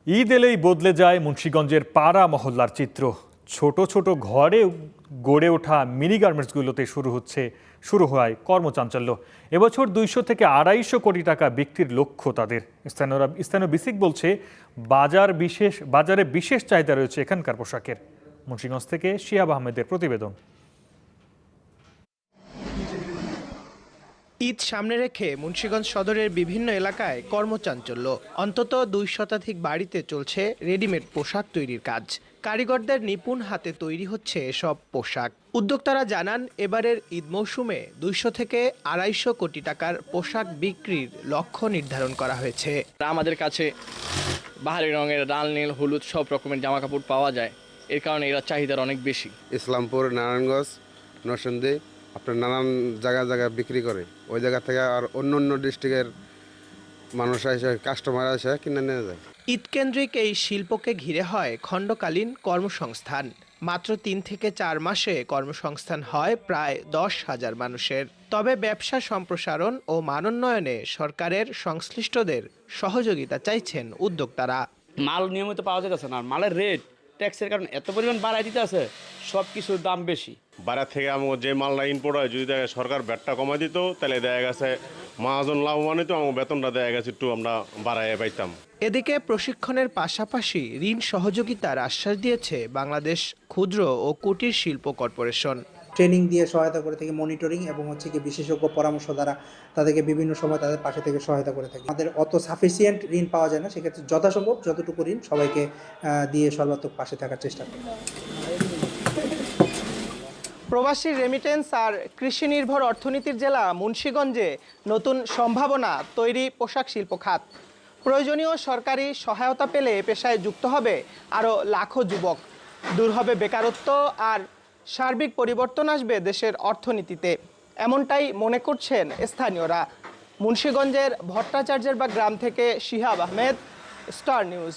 ঈদ এলেই বদলে যায় মুন্সিগঞ্জের পাড়া মহল্লার চিত্র। ছোট ছোট ঘরে গড়ে ওঠা মিনি গার্মেন্টসগুলোতে শুরু হয় কর্মচাঞ্চল্য। এবছর 200 থেকে 250 কোটি টাকা বিক্রির লক্ষ্য তাদের। স্থানীয় বিসিক বলছে বাজারে বিশেষ চাহিদা রয়েছে এখানকার পোশাকের। মুন্সিগঞ্জ থেকে শিহাব আহমেদের প্রতিবেদন। ঈদ সামনে রেখে মুন্সিগঞ্জ সদরের বিভিন্ন এলাকায় কর্মচাঞ্চল্য। অন্তত 2 শতাধিক বাড়িতে চলছে রেডিমেড পোশাক তৈরির কাজ। কারিগরদের নিপুণ হাতে তৈরি হচ্ছে এসব পোশাক। উদ্যোক্তারা জানান, এবারের ঈদ মৌসুমে 200 থেকে 250 কোটি টাকার পোশাক বিক্রির লক্ষ্য নির্ধারণ করা হয়েছে। আমাদের কাছে বাহারি রঙের লাল, নীল, হলুদ সব রকমের জামা কাপড় পাওয়া যায়। এর কারণে এরা চাহিদার অনেক বেশি। ইসলামপুর, নারায়ণগঞ্জ, নরসিংদী আপনার নানান জায়গায় বিক্রি করে। ওই জায়গা থেকে আর অন্য ডিস্ট্রিক্টের মানুষ এসে, কাস্টমার এসে কিনে নিয়ে যায়। ঈদ কেন্দ্রিক এই শিল্পকে ঘিরে হয় খণ্ডকালীন কর্মসংস্থান। মাত্র 3 থেকে 4 মাসে কর্মসংস্থান হয় প্রায় 10,000 মানুষের। তবে ব্যবসা সম্প্রসারণ ও মানোন্নয়নে সরকারের সংশ্লিষ্টদের সহযোগিতা চাইছেন উদ্যোক্তারা। মাল নিয়মিত পাওয়া যাচ্ছে না, মালের রেট ট্যাক্সের কারণে এত পরিমাণ বাড়াই দিতে আছে, সব কিছুর দাম বেশি। বাইরে থেকে আমার যে মালটা ইম্পোর্ট হয়, যদি দেখা সরকার ব্যাটটা কমাই দিত, তাহলে দেখা গেছে মহাজন লাভবান হতো, আমার বেতনটা দেখা গেছে একটু আমরা বাড়াইয়া পাইতাম। এদিকে প্রশিক্ষণের পাশাপাশি ঋণ সহযোগিতার আশ্বাস দিয়েছে বাংলাদেশ ক্ষুদ্র ও কুটির শিল্প কর্পোরেশন। ট্রেনিং দিয়ে সহায়তা করে থাকি, মনিটরিং এবং কি বিশেষজ্ঞ পরামর্শ দ্বারা তাদেরকে বিভিন্ন সময় তাদের পাশে থেকে সহায়তা করে থাকি। আমাদের অত সাফিসিয়েন্ট ঋণ পাওয়া যায় না, সেক্ষেত্রে যথাসম্ভব যতটুকু ঋণ সবাইকে দিয়ে সর্বাত্মক পাশে থাকার চেষ্টা করি। প্রবাসী রেমিটেন্স আর কৃষি নির্ভর অর্থনীতির জেলা মুন্সিগঞ্জে নতুন সম্ভাবনা তৈরি পোশাক শিল্প খাত। প্রয়োজনীয় সরকারি সহায়তা পেলে এ পেশায় যুক্ত হবে আরও লাখো যুবক। দূর হবে বেকারত্ব আর সার্বিক পরিবর্তন আসবে দেশের অর্থনীতিতে, এমনটাই মনে করছেন স্থানীয়রা। মুন্সিগঞ্জের ভট্টাচার্যের বা গ্রাম থেকে শিহাব আহমেদ, স্টার নিউজ।